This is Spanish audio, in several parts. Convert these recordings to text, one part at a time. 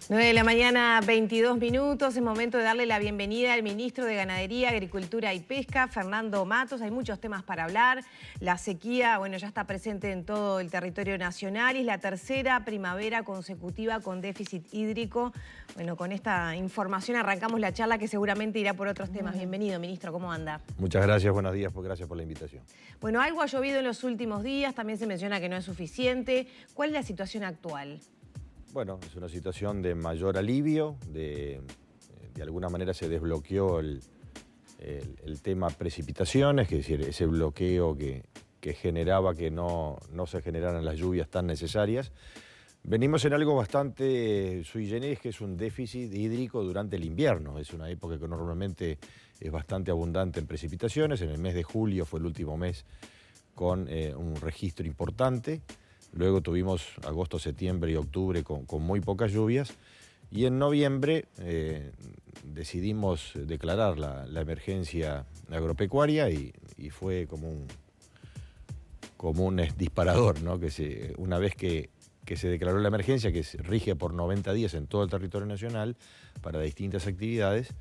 9 de la mañana, 22 minutos. Es momento de darle la bienvenida al ministro de Ganadería, Agricultura y Pesca, Fernando Matos. Hay muchos temas para hablar. La sequía, bueno, ya está presente en todo el territorio nacional y es la tercera primavera consecutiva con déficit hídrico. Bueno, con esta información arrancamos la charla que seguramente irá por otros temas. Bienvenido, ministro. ¿Cómo anda? Muchas gracias, buenos días, gracias por la invitación. Bueno, algo ha llovido en los últimos días, también se menciona que no es suficiente. ¿Cuál es la situación actual? Bueno, es una situación de mayor alivio, de alguna manera se desbloqueó el tema precipitaciones, es decir, ese bloqueo que generaba que no se generaran las lluvias tan necesarias. Venimos en algo bastante sui generis, que es un déficit hídrico durante el invierno. Es una época que normalmente es bastante abundante en precipitaciones. En el mes de julio fue el último mes con un registro importante. Luego tuvimos agosto, septiembre y octubre con muy pocas lluvias. Y en noviembre decidimos declarar la emergencia agropecuaria y fue como un disparador, ¿no? Una vez que se declaró la emergencia, que rige por 90 días en todo el territorio nacional para distintas actividades,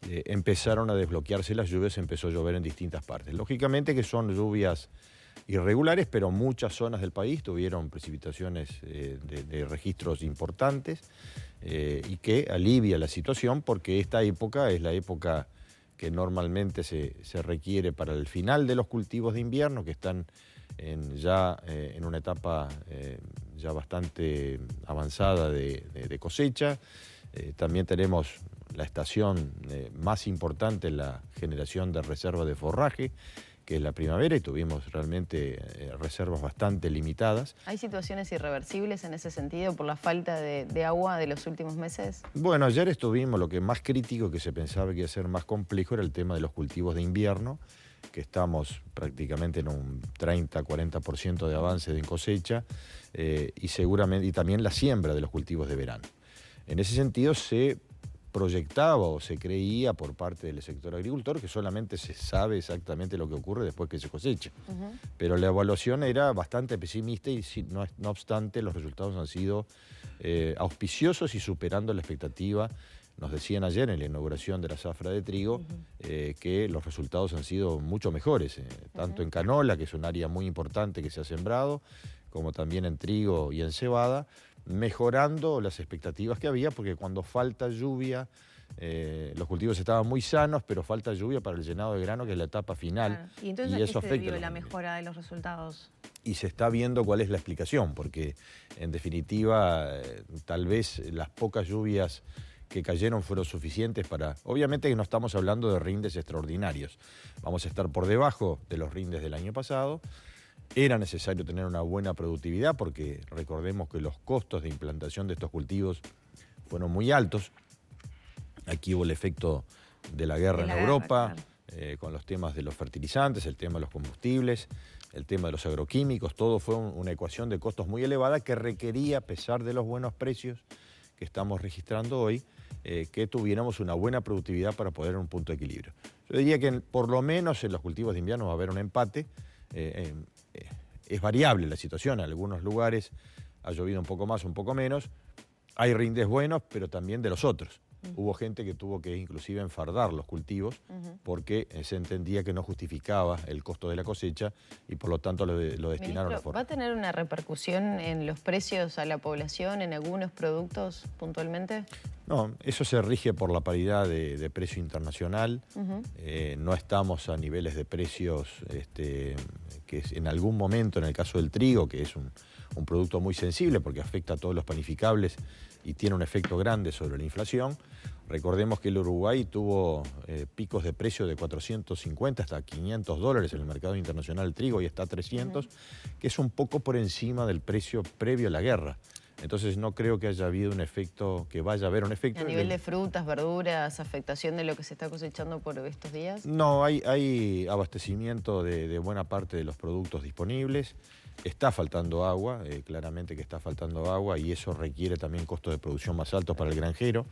empezaron a desbloquearse las lluvias, empezó a llover en distintas partes. Lógicamente que son lluvias irregulares, pero muchas zonas del país tuvieron precipitaciones de registros importantes y que alivia la situación porque esta época es la época que normalmente se requiere para el final de los cultivos de invierno, que están ya en una etapa ya bastante avanzada de cosecha. También tenemos la estación más importante en la generación de reservas de forraje, que es la primavera, y tuvimos realmente reservas bastante limitadas. ¿Hay situaciones irreversibles en ese sentido por la falta de agua de los últimos meses? Bueno, ayer estuvimos, lo que más crítico, que se pensaba que iba a ser más complejo, era el tema de los cultivos de invierno, que estamos prácticamente en un 30-40% de avance de cosecha, y también la siembra de los cultivos de verano. En ese sentido se proyectaba o se creía por parte del sector agricultor que solamente se sabe exactamente lo que ocurre después que se cosecha. Pero la evaluación era bastante pesimista y no obstante los resultados han sido auspiciosos y superando la expectativa. Nos decían ayer en la inauguración de la zafra de trigo que los resultados han sido mucho mejores, tanto en canola, que es un área muy importante que se ha sembrado, como también en trigo y en cebada, mejorando las expectativas que había, porque cuando falta lluvia, los cultivos estaban muy sanos, pero falta lluvia para el llenado de grano, que es la etapa final. ¿Y entonces a qué se debió la mejora de los resultados? Y se está viendo cuál es la explicación, porque en definitiva tal vez las pocas lluvias que cayeron fueron suficientes para... Obviamente que no estamos hablando de rindes extraordinarios, vamos a estar por debajo de los rindes del año pasado. Era necesario tener una buena productividad porque recordemos que los costos de implantación de estos cultivos fueron muy altos. Aquí hubo el efecto de la guerra en Europa, claro. Con los temas de los fertilizantes, el tema de los combustibles, el tema de los agroquímicos, todo fue una ecuación de costos muy elevada que requería, a pesar de los buenos precios que estamos registrando hoy, que tuviéramos una buena productividad para poder en un punto de equilibrio. Yo diría que por lo menos en los cultivos de invierno va a haber un empate. Es variable la situación, en algunos lugares ha llovido un poco más, un poco menos, hay rindes buenos, pero también de los otros. Hubo gente que tuvo que inclusive enfardar los cultivos porque se entendía que no justificaba el costo de la cosecha y por lo tanto lo destinaron a forraje. ¿Va a tener una repercusión en los precios a la población, en algunos productos puntualmente? No, eso se rige por la paridad de precio internacional. No estamos a niveles de precios que en algún momento, en el caso del trigo, que es un producto muy sensible porque afecta a todos los panificables y tiene un efecto grande sobre la inflación. Recordemos que el Uruguay tuvo picos de precio de 450 hasta $500 en el mercado internacional del trigo y está a 300, que es un poco por encima del precio previo a la guerra. Entonces no creo que haya habido un efecto, que vaya a haber un efecto. ¿A nivel de frutas, verduras, afectación de lo que se está cosechando por estos días? No, hay abastecimiento de buena parte de los productos disponibles. Está faltando agua, claramente que está faltando agua y eso requiere también costos de producción más altos para el granjero.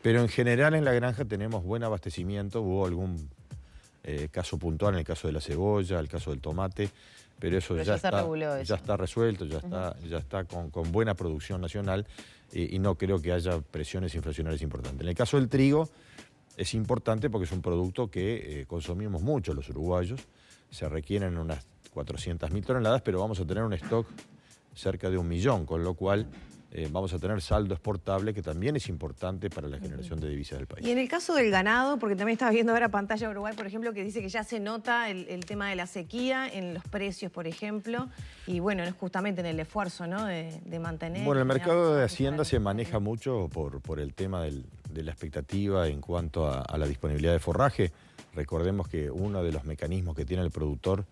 Pero en general en la granja tenemos buen abastecimiento. Hubo algún caso puntual en el caso de la cebolla, el caso del tomate, pero eso Pero ya se reguló eso. ya está resuelto, ya está con buena producción nacional y no creo que haya presiones inflacionarias importantes. En el caso del trigo es importante porque es un producto que consumimos mucho los uruguayos, se requieren unas 400.000 toneladas, pero vamos a tener un stock cerca de 1 millón, con lo cual vamos a tener saldo exportable que también es importante para la generación de divisas del país. Y en el caso del ganado, porque también estaba viendo ahora pantalla de Uruguay, por ejemplo, que dice que ya se nota el tema de la sequía en los precios, por ejemplo, y bueno, es justamente en el esfuerzo, ¿no?, de mantener... Bueno, el mercado de Hacienda se maneja mucho por el tema de la expectativa en cuanto a la disponibilidad de forraje. Recordemos que uno de los mecanismos que tiene el productor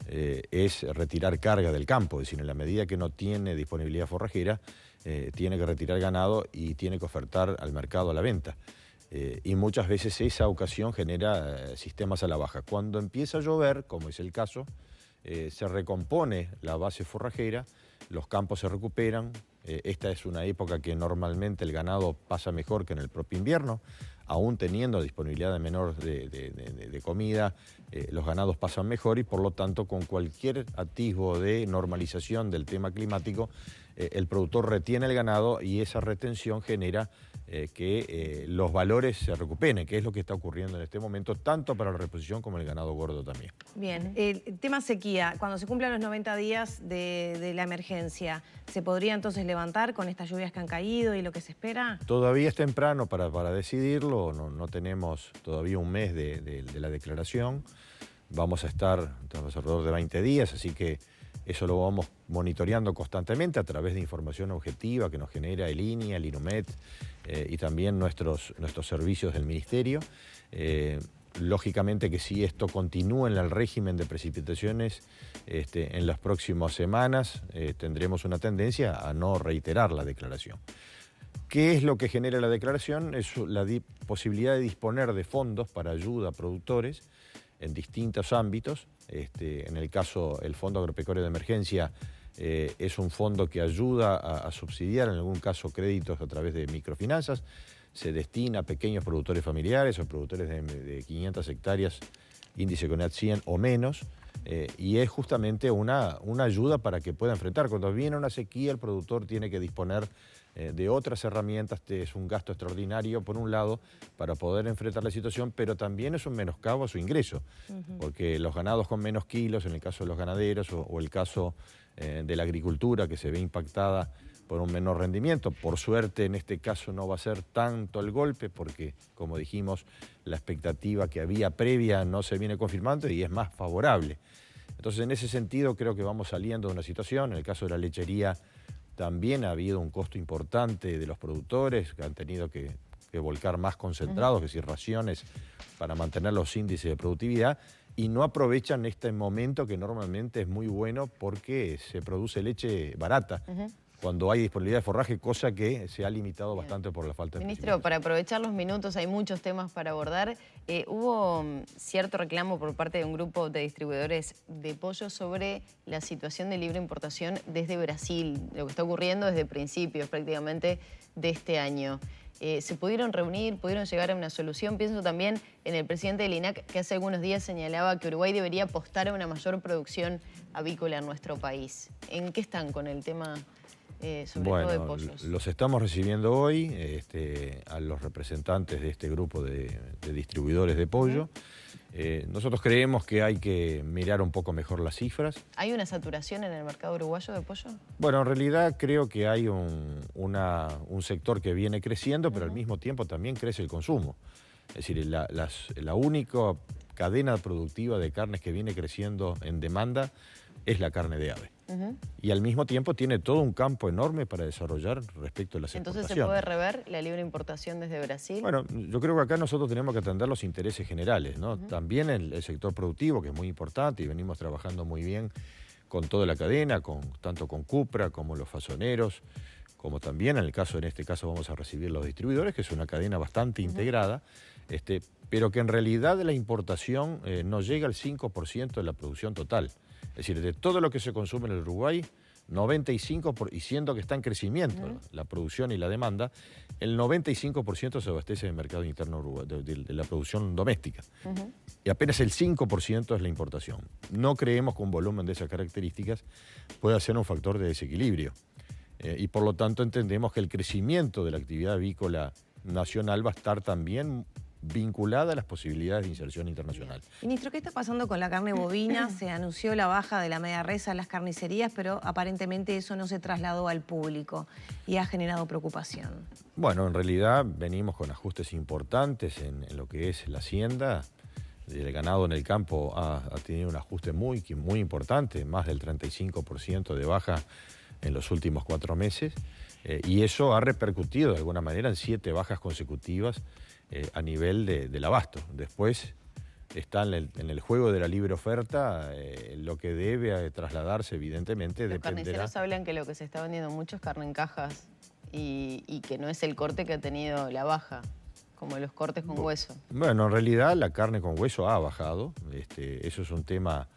es retirar carga del campo, es decir, en la medida que no tiene disponibilidad forrajera, tiene que retirar ganado y tiene que ofertar al mercado a la venta. Y muchas veces esa ocasión genera sistemas a la baja. Cuando empieza a llover, como es el caso, se recompone la base forrajera, los campos se recuperan. Esta es una época que normalmente el ganado pasa mejor que en el propio invierno, aún teniendo disponibilidad de menor de comida, los ganados pasan mejor y por lo tanto con cualquier atisbo de normalización del tema climático, el productor retiene el ganado y esa retención genera que los valores se recuperen, que es lo que está ocurriendo en este momento, tanto para la reposición como el ganado gordo también. Bien, el tema sequía, cuando se cumplan los 90 días de la emergencia, ¿se podría entonces levantar con estas lluvias que han caído y lo que se espera? Todavía es temprano para decidirlo, no tenemos todavía un mes de la declaración, vamos a estar alrededor de 20 días, así que eso lo vamos monitoreando constantemente a través de información objetiva que nos genera el INIA, el INUMET y también nuestros servicios del Ministerio. Lógicamente que si esto continúa en el régimen de precipitaciones en las próximas semanas, tendremos una tendencia a no reiterar la declaración. ¿Qué es lo que genera la declaración? Es la posibilidad de disponer de fondos para ayuda a productores en distintos ámbitos. En el caso, el Fondo Agropecuario de Emergencia es un fondo que ayuda a subsidiar en algún caso créditos a través de microfinanzas. Se destina a pequeños productores familiares o productores de 500 hectáreas, índice CONAT 100 o menos, y es justamente una ayuda para que pueda enfrentar. Cuando viene una sequía, el productor tiene que disponer de otras herramientas. Es un gasto extraordinario, por un lado, para poder enfrentar la situación, pero también es un menoscabo a su ingreso, porque los ganados con menos kilos, en el caso de los ganaderos, o el caso de la agricultura, que se ve impactada por un menor rendimiento. Por suerte, en este caso no va a ser tanto el golpe, porque, como dijimos, la expectativa que había previa no se viene confirmando y es más favorable. Entonces, en ese sentido, creo que vamos saliendo de una situación. En el caso de la lechería, también ha habido un costo importante de los productores que han tenido que volcar más concentrados, es decir, raciones para mantener los índices de productividad, y no aprovechan este momento que normalmente es muy bueno porque se produce leche barata cuando hay disponibilidad de forraje, cosa que se ha limitado bastante por la falta de Ministro, para aprovechar los minutos, hay muchos temas para abordar. Hubo cierto reclamo por parte de un grupo de distribuidores de pollo sobre la situación de libre importación desde Brasil, lo que está ocurriendo desde principios prácticamente de este año. ¿Se pudieron reunir, pudieron llegar a una solución? Pienso también en el presidente del INAC, que hace algunos días señalaba que Uruguay debería apostar a una mayor producción avícola en nuestro país. ¿En qué están con el tema? Sobre todo de pollos. Los estamos recibiendo hoy a los representantes de este grupo de distribuidores de pollo. Nosotros creemos que hay que mirar un poco mejor las cifras. ¿Hay una saturación en el mercado uruguayo de pollo? Bueno, en realidad creo que hay un sector que viene creciendo, pero al mismo tiempo también crece el consumo. Es decir, la única cadena productiva de carnes que viene creciendo en demanda es la carne de ave. Y al mismo tiempo tiene todo un campo enorme para desarrollar respecto a las exportaciones. ¿Entonces se puede rever la libre importación desde Brasil? Bueno, yo creo que acá nosotros tenemos que atender los intereses generales, ¿no? También el sector productivo, que es muy importante y venimos trabajando muy bien con toda la cadena, tanto con Cupra como los fasoneros, como también en este caso vamos a recibir los distribuidores, que es una cadena bastante integrada, pero que en realidad la importación no llega al 5% de la producción total. Es decir, de todo lo que se consume en el Uruguay, y siendo que está en crecimiento la producción y la demanda, el 95% se abastece del mercado interno de la producción doméstica. Y apenas el 5% es la importación. No creemos que un volumen de esas características pueda ser un factor de desequilibrio. Y por lo tanto entendemos que el crecimiento de la actividad avícola nacional va a estar también vinculada a las posibilidades de inserción internacional. Ministro, ¿qué está pasando con la carne bovina? Se anunció la baja de la media res a las carnicerías, pero aparentemente eso no se trasladó al público y ha generado preocupación. Bueno, en realidad venimos con ajustes importantes en lo que es la hacienda. El ganado en el campo ha tenido un ajuste muy importante, más del 35% de baja en los últimos 4 meses. Y eso ha repercutido de alguna manera en 7 bajas consecutivas a nivel del abasto. Después está en el juego de la libre oferta, lo que debe trasladarse evidentemente Los dependerá. carniceros hablan que lo que se está vendiendo mucho es carne en cajas y que no es el corte que ha tenido la baja, como los cortes con hueso. Bueno, en realidad la carne con hueso ha bajado. Eso es un tema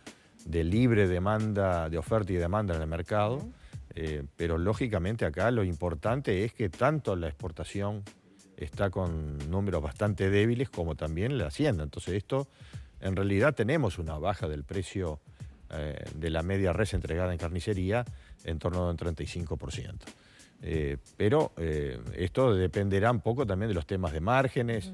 de libre demanda, de oferta y demanda en el mercado. Pero lógicamente acá lo importante es que tanto la exportación está con números bastante débiles como también la hacienda. Entonces esto, en realidad tenemos una baja del precio de la media res entregada en carnicería en torno a un 35%. Pero esto dependerá un poco también de los temas de márgenes.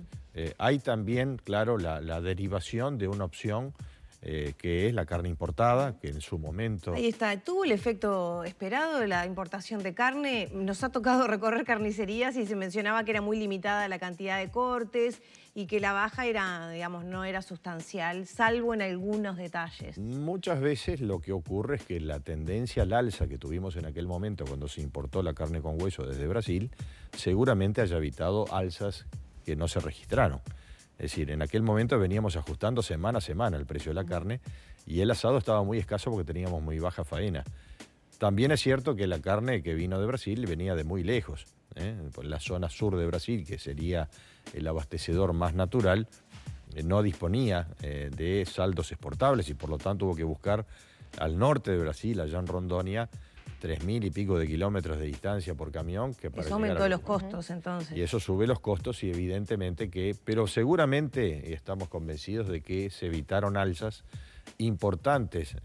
Hay también, claro, la derivación de una opción que es la carne importada, que en su momento... Ahí está, ¿tuvo el efecto esperado de la importación de carne? Nos ha tocado recorrer carnicerías y se mencionaba que era muy limitada la cantidad de cortes y que la baja era, digamos, no era sustancial, salvo en algunos detalles. Muchas veces lo que ocurre es que la tendencia al alza que tuvimos en aquel momento cuando se importó la carne con hueso desde Brasil, seguramente haya evitado alzas que no se registraron. Es decir, en aquel momento veníamos ajustando semana a semana el precio de la carne y el asado estaba muy escaso porque teníamos muy baja faena. También es cierto que la carne que vino de Brasil venía de muy lejos. Por la zona sur de Brasil, que sería el abastecedor más natural, no disponía de saldos exportables y por lo tanto hubo que buscar al norte de Brasil, allá en Rondônia, 3.000 y pico de kilómetros de distancia por camión. Eso aumentó los costos entonces. Y eso sube los costos y evidentemente que, pero seguramente estamos convencidos de que se evitaron alzas importantes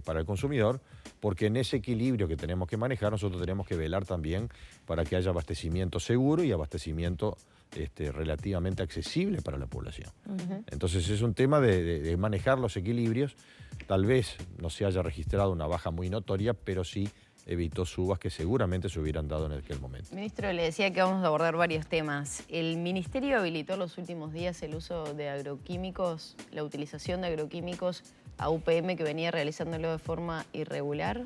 para el consumidor, porque en ese equilibrio que tenemos que manejar nosotros tenemos que velar también para que haya abastecimiento seguro y abastecimiento relativamente accesible para la población. Entonces es un tema de manejar los equilibrios. Tal vez no se haya registrado una baja muy notoria, pero sí evitó subas que seguramente se hubieran dado en aquel momento. Ministro, le decía que vamos a abordar varios temas. El Ministerio habilitó los últimos días el uso de agroquímicos, la utilización de agroquímicos a UPM, que venía realizándolo de forma irregular.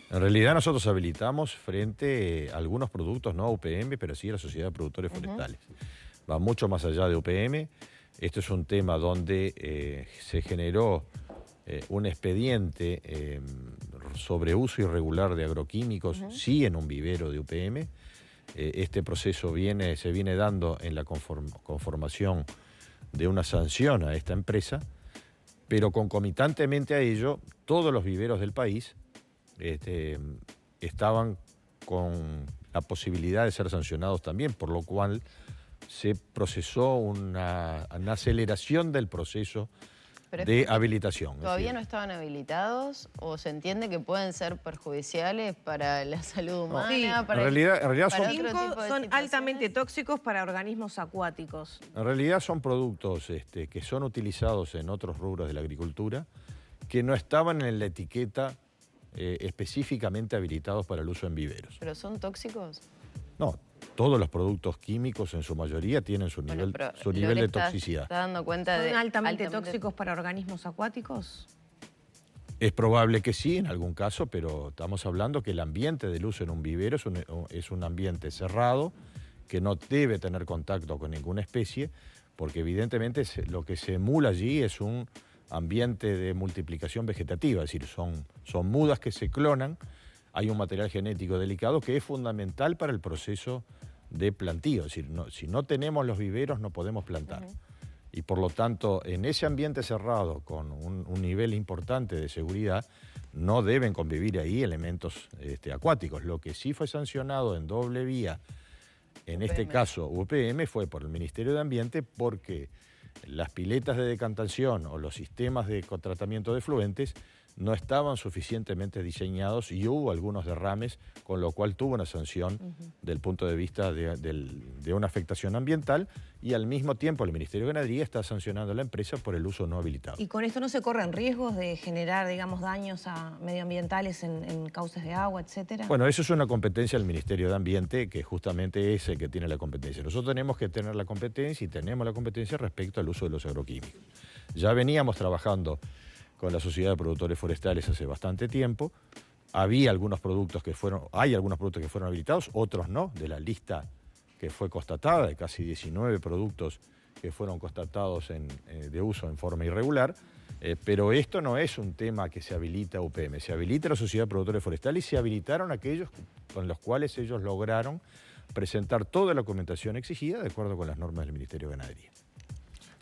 En realidad nosotros habilitamos frente a algunos productos, no a UPM, pero sí a la Sociedad de Productores Forestales. Va mucho más allá de UPM. Esto es un tema donde se generó un expediente sobre uso irregular de agroquímicos, sí en un vivero de UPM. Este proceso se viene dando en la conformación de una sanción a esta empresa, pero concomitantemente a ello, todos los viveros del país estaban con la posibilidad de ser sancionados también, por lo cual se procesó una aceleración del proceso de habilitación. ¿Todavía no estaban habilitados o se entiende que pueden ser perjudiciales para la salud humana? Sí. Para en realidad son altamente tóxicos para organismos acuáticos. En realidad son productos que son utilizados en otros rubros de la agricultura que no estaban en la etiqueta específicamente habilitados para el uso en viveros. ¿Pero son tóxicos? No, todos los productos químicos en su mayoría tienen su nivel de toxicidad. ¿Está dando cuenta de ¿Son altamente tóxicos para organismos acuáticos? Es probable que sí, en algún caso, pero estamos hablando que el ambiente del uso en un vivero es un ambiente cerrado, que no debe tener contacto con ninguna especie, porque evidentemente lo que se emula allí es un ambiente de multiplicación vegetativa, es decir, son mudas que se clonan. Hay un material genético delicado que es fundamental para el proceso de plantío. Es decir, si no tenemos los viveros no podemos plantar. Y por lo tanto, en ese ambiente cerrado, con un nivel importante de seguridad, no deben convivir ahí elementos acuáticos. Lo que sí fue sancionado en doble vía, en este caso UPM, fue por el Ministerio de Ambiente porque las piletas de decantación o los sistemas de tratamiento de efluentes no estaban suficientemente diseñados y hubo algunos derrames, con lo cual tuvo una sanción del punto de vista de una afectación ambiental, y al mismo tiempo el Ministerio de Ganadería está sancionando a la empresa por el uso no habilitado. ¿Y con esto no se corren riesgos de generar, digamos, daños medioambientales en cauces de agua, etcétera? Bueno, eso es una competencia del Ministerio de Ambiente, que justamente es el que tiene la competencia. Nosotros tenemos que tener la competencia, y tenemos la competencia respecto al uso de los agroquímicos. Ya veníamos trabajando con la Sociedad de Productores Forestales hace bastante tiempo. Hay algunos productos que fueron habilitados, otros no, de la lista que fue constatada, de casi 19 productos que fueron constatados de uso en forma irregular, pero esto no es un tema que se habilita UPM, se habilita la Sociedad de Productores Forestales y se habilitaron aquellos con los cuales ellos lograron presentar toda la documentación exigida de acuerdo con las normas del Ministerio de Ganadería.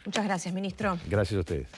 Muchas gracias, ministro. Gracias a ustedes.